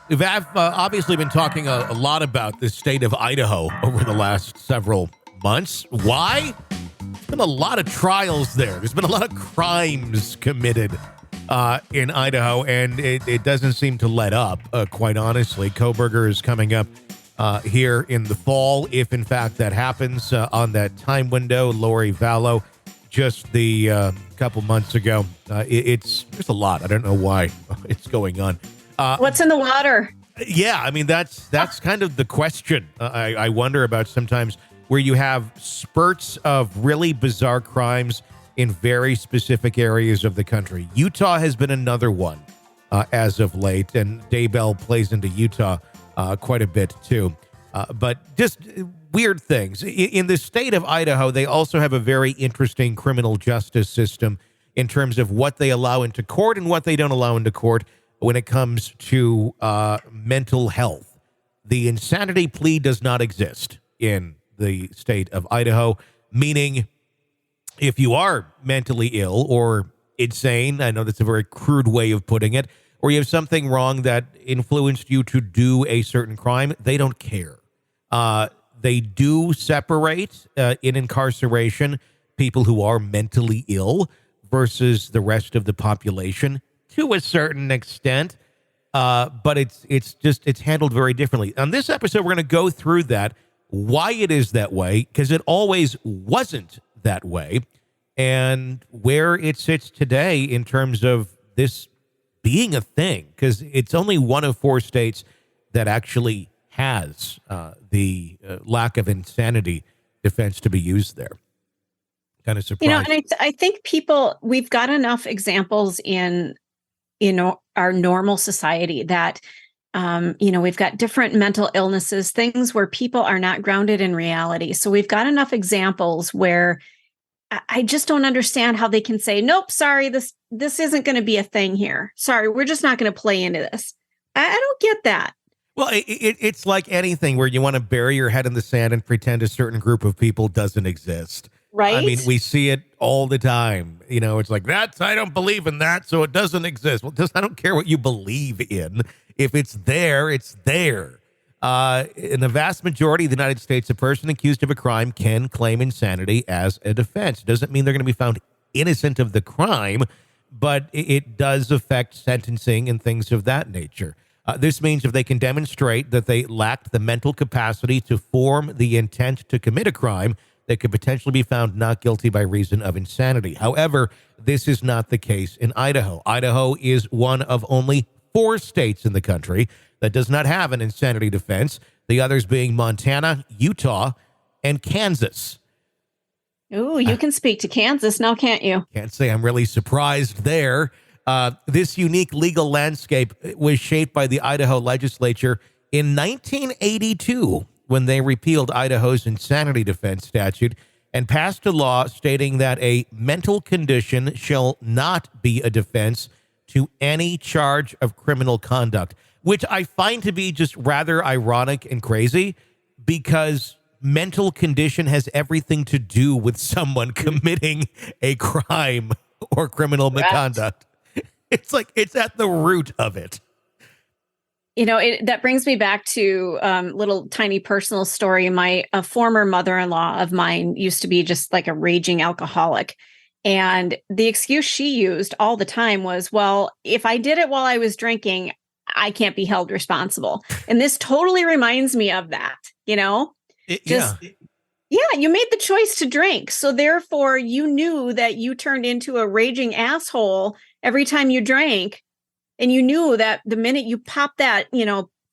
We've obviously been talking a lot about the state of Idaho over the last several months. Why? There's been a lot of trials there. There's been a lot of crimes committed in Idaho, and it doesn't seem to let up, quite honestly. Kohberger is coming up here in the fall, if in fact that happens, on that time window. Lori Vallow, just the couple months ago. There's a lot. I don't know why it's going on. What's in the water? Yeah, I mean, that's kind of the question I wonder about sometimes, where you have spurts of really bizarre crimes in very specific areas of the country. Utah has been another one as of late, and Daybell plays into Utah quite a bit too. But just weird things. In the state of Idaho, they also have a very interesting criminal justice system in terms of what they allow into court and what they don't allow into court when it comes to mental health. The insanity plea does not exist in the state of Idaho, meaning if you are mentally ill or insane, I know that's a very crude way of putting it, or you have something wrong that influenced you to do a certain crime, they don't care. They do separate in incarceration people who are mentally ill versus the rest of the population to a certain extent, but it's handled very differently. On this episode, we're going to go through that, why it is that way, because it always wasn't that way, and where it sits today in terms of this being a thing, because it's only one of 4 states that actually has the lack of insanity defense to be used there. Kind of surprised. And I think we've got enough examples in our normal society that, we've got different mental illnesses, things where people are not grounded in reality. So we've got enough examples where I just don't understand how they can say, nope, sorry, this isn't going to be a thing here. Sorry, we're just not going to play into this. I don't get that. Well, it's like anything where you want to bury your head in the sand and pretend a certain group of people doesn't exist. Right. I mean, we see it all the time. It's like, I don't believe in that, so it doesn't exist. Well, I don't care what you believe in. If it's there, it's there. In the vast majority of the United States, a person accused of a crime can claim insanity as a defense. It doesn't mean they're going to be found innocent of the crime, but it does affect sentencing and things of that nature. This means if they can demonstrate that they lacked the mental capacity to form the intent to commit a crime, they could potentially be found not guilty by reason of insanity. However, this is not the case in Idaho. Idaho is one of only 4 states in the country that does not have an insanity defense, the others being Montana, Utah, and Kansas. Ooh, you can speak to Kansas now, can't you? Can't say I'm really surprised there. This unique legal landscape was shaped by the Idaho legislature in 1982 when they repealed Idaho's insanity defense statute and passed a law stating that a mental condition shall not be a defense to any charge of criminal conduct, which I find to be just rather ironic and crazy, because mental condition has everything to do with someone committing a crime or criminal misconduct. It's like, it's at the root of it. That brings me back to little tiny personal story. A former mother-in-law of mine used to be just like a raging alcoholic. And the excuse she used all the time was, well, if I did it while I was drinking, I can't be held responsible. And this totally reminds me of that, Yeah, you made the choice to drink. So therefore, you knew that you turned into a raging asshole every time you drank. And you knew that the minute you popped that,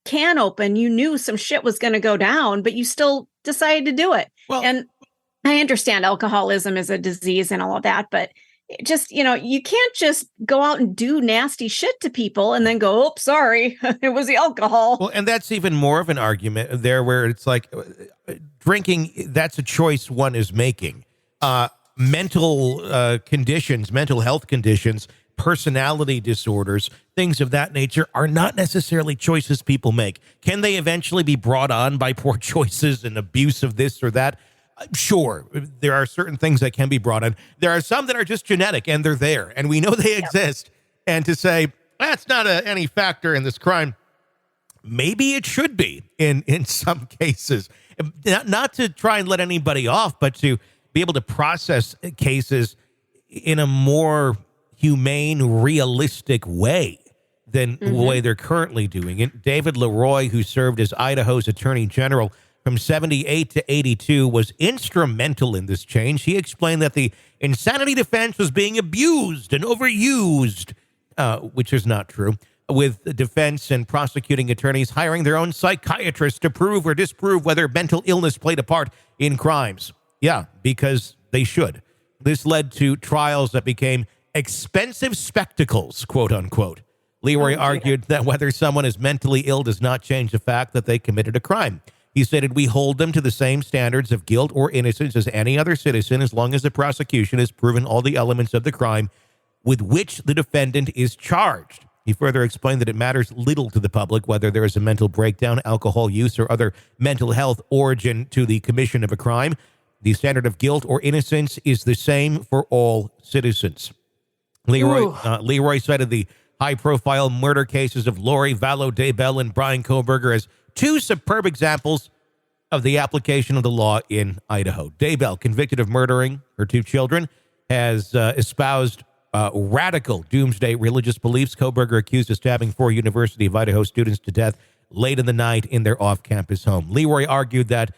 can open, you knew some shit was going to go down, but you still decided to do it. Well, and I understand alcoholism is a disease and all of that, but just, you can't just go out and do nasty shit to people and then go, oh, sorry, it was the alcohol. Well, and that's even more of an argument there where it's like drinking, that's a choice one is making. Mental conditions, mental health conditions, personality disorders, things of that nature are not necessarily choices people make. Can they eventually be brought on by poor choices and abuse of this or that? Sure, there are certain things that can be brought on. There are some that are just genetic and they're there and we know they exist. And to say that's not any factor in this crime, maybe it should be in some cases. Not to try and let anybody off, but to be able to process cases in a more humane, realistic way than the way they're currently doing it. David Leroy, who served as Idaho's Attorney General from 78 to 82, was instrumental in this change. He explained that the insanity defense was being abused and overused, which is not true, with the defense and prosecuting attorneys hiring their own psychiatrists to prove or disprove whether mental illness played a part in crimes. Yeah, because they should. This led to trials that became expensive spectacles, quote unquote. Leroy argued that whether someone is mentally ill does not change the fact that they committed a crime. He stated, we hold them to the same standards of guilt or innocence as any other citizen as long as the prosecution has proven all the elements of the crime with which the defendant is charged. He further explained that it matters little to the public whether there is a mental breakdown, alcohol use, or other mental health origin to the commission of a crime. The standard of guilt or innocence is the same for all citizens. Leroy cited the high-profile murder cases of Lori Vallow Daybell and Bryan Kohberger as two superb examples of the application of the law in Idaho. Daybell, convicted of murdering her two children, has espoused radical doomsday religious beliefs. Kohberger accused of stabbing 4 University of Idaho students to death late in the night in their off-campus home. Leroy argued that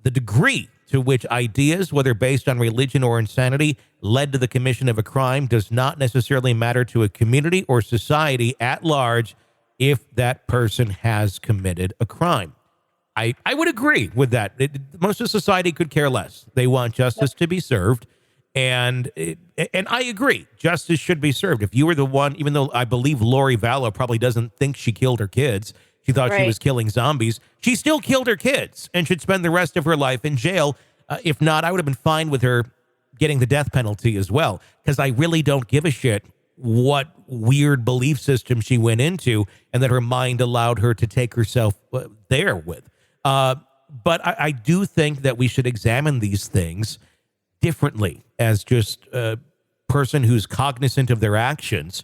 the degree to which ideas, whether based on religion or insanity, led to the commission of a crime does not necessarily matter to a community or society at large if that person has committed a crime. I would agree with that. Most of society could care less. They want justice to be served. And I agree. Justice should be served. If you were the one, even though I believe Lori Vallow probably doesn't think she killed her kids, she thought she was killing zombies, she still killed her kids and should spend the rest of her life in jail. If not, I would have been fine with her getting the death penalty as well, because I really don't give a shit what weird belief system she went into and that her mind allowed her to take herself there with. But I do think that we should examine these things differently as just a person who's cognizant of their actions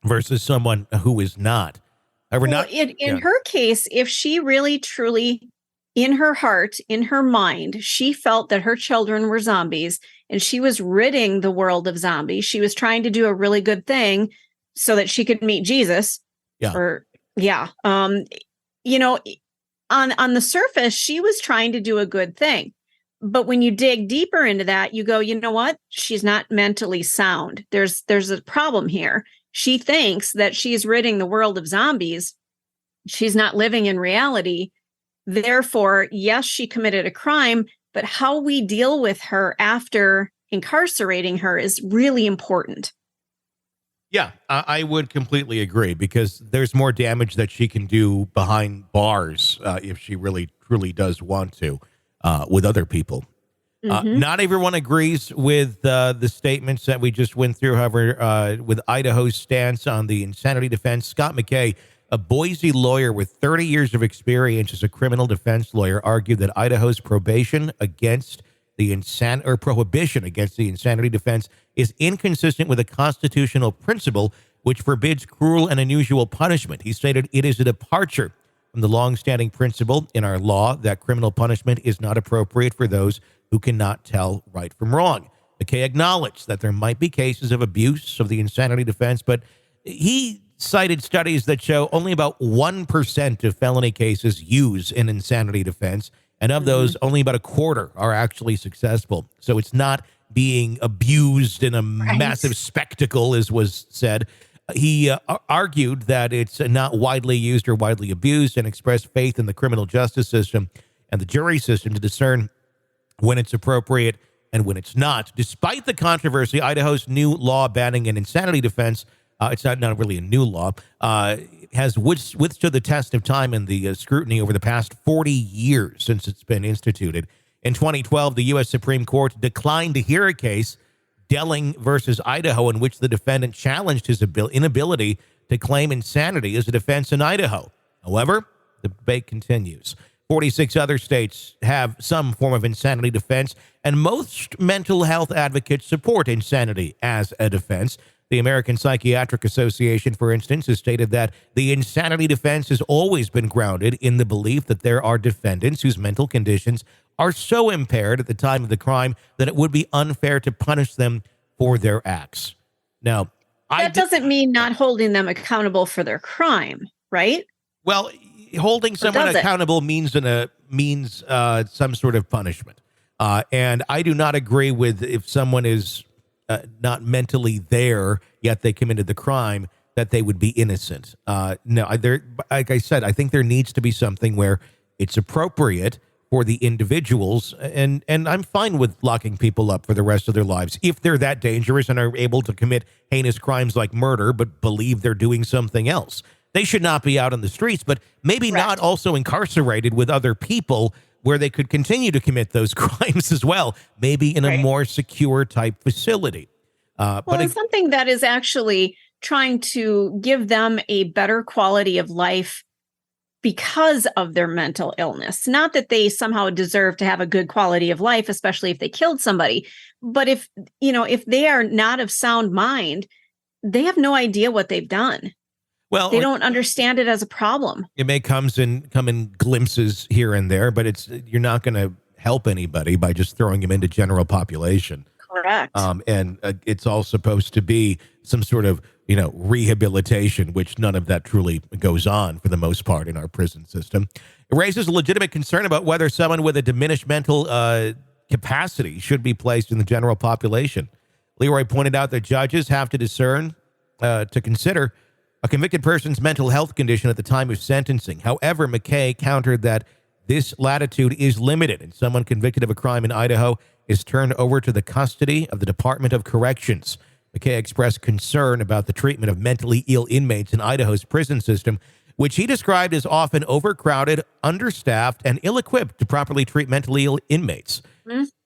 versus someone who is not. In her case, if she really, truly, in her heart, in her mind, she felt that her children were zombies and she was ridding the world of zombies. She was trying to do a really good thing so that she could meet Jesus. On the surface, she was trying to do a good thing. But when you dig deeper into that, you go, you know what? She's not mentally sound. There's a problem here. She thinks that she's ridding the world of zombies. She's not living in reality. Therefore, yes, she committed a crime, but how we deal with her after incarcerating her is really important. Yeah, I would completely agree, because there's more damage that she can do behind bars if she really, truly does want to with other people. Not everyone agrees with the statements that we just went through. However, with Idaho's stance on the insanity defense, Scott McKay, a Boise lawyer with 30 years of experience as a criminal defense lawyer, argued that Idaho's prohibition against the insanity defense is inconsistent with a constitutional principle which forbids cruel and unusual punishment. He stated it is a departure from the longstanding principle in our law that criminal punishment is not appropriate for those who cannot tell right from wrong. McKay acknowledged that there might be cases of abuse of the insanity defense, but he cited studies that show only about 1% of felony cases use an insanity defense, and of those, only about a quarter are actually successful. So it's not being abused in a massive spectacle, as was said. He argued that it's not widely used or widely abused, and expressed faith in the criminal justice system and the jury system to discern when it's appropriate and when it's not. Despite the controversy, Idaho's new law banning an insanity defense, it's not really a new law, has withstood the test of time and the scrutiny over the past 40 years since it's been instituted. In 2012, the U.S. Supreme Court declined to hear a case, Delling versus Idaho, in which the defendant challenged his inability to claim insanity as a defense in Idaho. However, the debate continues. 46 other states have some form of insanity defense, and most mental health advocates support insanity as a defense. The American Psychiatric Association, for instance, has stated that the insanity defense has always been grounded in the belief that there are defendants whose mental conditions are so impaired at the time of the crime that it would be unfair to punish them for their acts. Now, that doesn't mean not holding them accountable for their crime, right? Well, holding someone accountable means some sort of punishment. And I do not agree with if someone is not mentally there, yet they committed the crime, that they would be innocent. No, like I said, I think there needs to be something where it's appropriate for the individuals, and I'm fine with locking people up for the rest of their lives if they're that dangerous and are able to commit heinous crimes like murder, but believe they're doing something else. They should not be out on the streets, but maybe not also incarcerated with other people where they could continue to commit those crimes as well, maybe in a more secure type facility. But it's something that is actually trying to give them a better quality of life because of their mental illness. Not that they somehow deserve to have a good quality of life, especially if they killed somebody. But if they are not of sound mind, they have no idea what they've done. Well, they don't understand it as a problem. It may come in glimpses here and there, but you're not going to help anybody by just throwing them into general population. Correct. And it's all supposed to be some sort of, rehabilitation, which none of that truly goes on for the most part in our prison system. It raises a legitimate concern about whether someone with a diminished mental capacity should be placed in the general population. Leroy pointed out that judges have to consider a convicted person's mental health condition at the time of sentencing. However, McKay countered that this latitude is limited, and someone convicted of a crime in Idaho is turned over to the custody of the Department of Corrections. McKay expressed concern about the treatment of mentally ill inmates in Idaho's prison system, which he described as often overcrowded, understaffed, and ill-equipped to properly treat mentally ill inmates.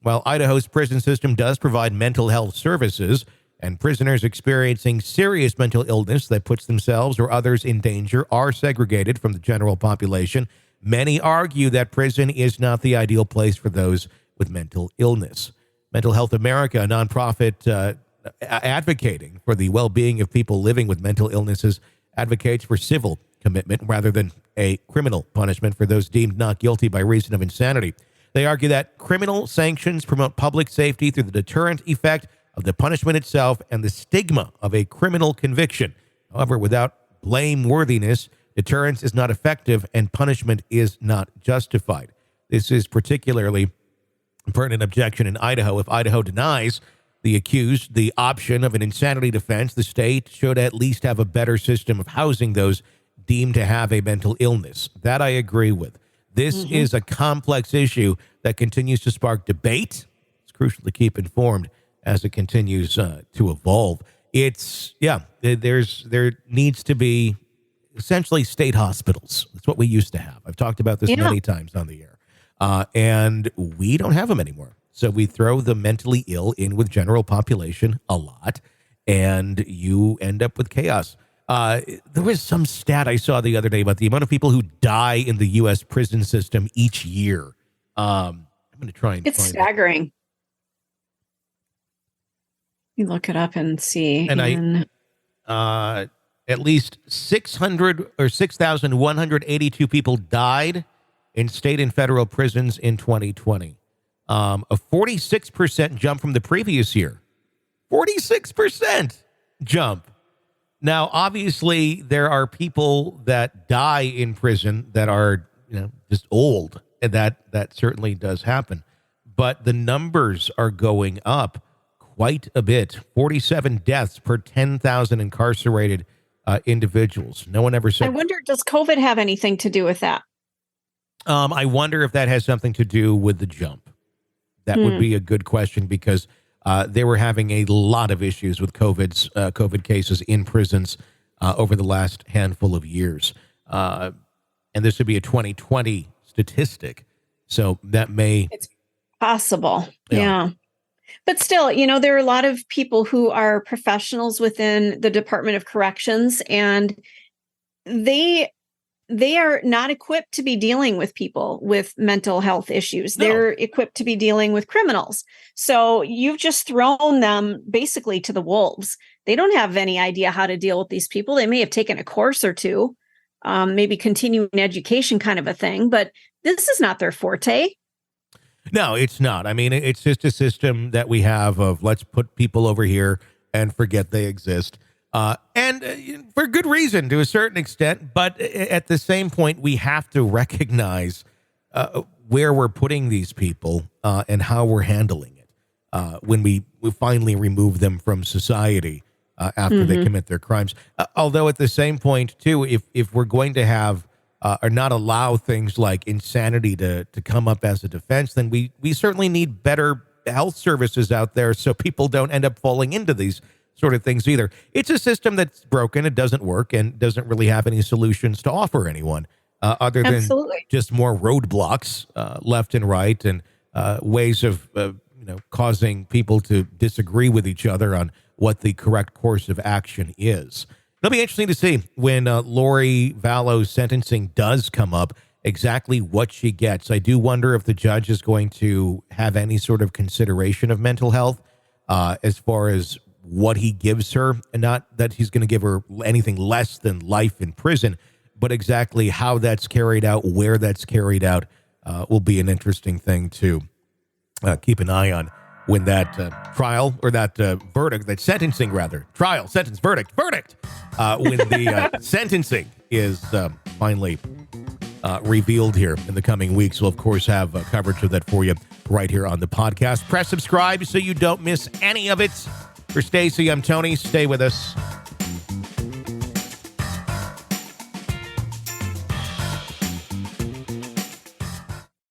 While Idaho's prison system does provide mental health services, and prisoners experiencing serious mental illness that puts themselves or others in danger are segregated from the general population, many argue that prison is not the ideal place for those with mental illness. Mental Health America, a nonprofit advocating for the well-being of people living with mental illnesses, advocates for civil commitment rather than a criminal punishment for those deemed not guilty by reason of insanity. They argue that criminal sanctions promote public safety through the deterrent effect of the punishment itself and the stigma of a criminal conviction. However, without blameworthiness, deterrence is not effective and punishment is not justified. This is particularly pertinent objection in Idaho. If Idaho denies the accused the option of an insanity defense, the state should at least have a better system of housing those deemed to have a mental illness. That I agree with. This is a complex issue that continues to spark debate. It's crucial to keep informed as it continues to evolve. There needs to be essentially state hospitals. That's what we used to have. I've talked about this many times on the air. And we don't have them anymore. So we throw the mentally ill in with general population a lot, and you end up with chaos. There was some stat I saw the other day about the amount of people who die in the U.S. prison system each year. I'm going to try and it's staggering. You look it up and see. And at least 600 or 6,182 people died in state and federal prisons in 2020. A 46% jump from the previous year. 46% jump. Now, obviously, there are people that die in prison that are, just old, and that certainly does happen. But the numbers are going up quite a bit. 47 deaths per 10,000 incarcerated individuals. No one ever said. I wonder, does COVID have anything to do with that? I wonder if that has something to do with the jump. That would be a good question, because they were having a lot of issues with COVID cases in prisons over the last handful of years. And this would be a 2020 statistic. So that may... It's possible. Yeah. But still, there are a lot of people who are professionals within the Department of Corrections, and they they are not equipped to be dealing with people with mental health issues. No. They're equipped to be dealing with criminals. So you've just thrown them basically to the wolves. They don't have any idea how to deal with these people. They may have taken a course or two, maybe continuing education kind of a thing, but this is not their forte. No, it's not. I mean, it's just a system that we have of let's put people over here and forget they exist. And for good reason to a certain extent. But at the same point, we have to recognize where we're putting these people and how we're handling it when we finally remove them from society after they commit their crimes. Although at the same point, too, if we're going to have or not allow things like insanity to come up as a defense, then we certainly need better health services out there so people don't end up falling into these sort of things either. It's a system that's broken, it doesn't work, and doesn't really have any solutions to offer anyone other than just more roadblocks left and right and ways of causing people to disagree with each other on what the correct course of action is. It'll be interesting to see when Lori Vallow's sentencing does come up, exactly what she gets. I do wonder if the judge is going to have any sort of consideration of mental health as far as what he gives her, and not that he's going to give her anything less than life in prison, but exactly how that's carried out, where that's carried out, will be an interesting thing to keep an eye on when that trial or that verdict, that sentencing rather, trial, sentence, verdict, when the sentencing is finally revealed here in the coming weeks. We'll, of course, have coverage of that for you right here on the podcast. Press subscribe so you don't miss any of it. For Stacy, I'm Tony. Stay with us.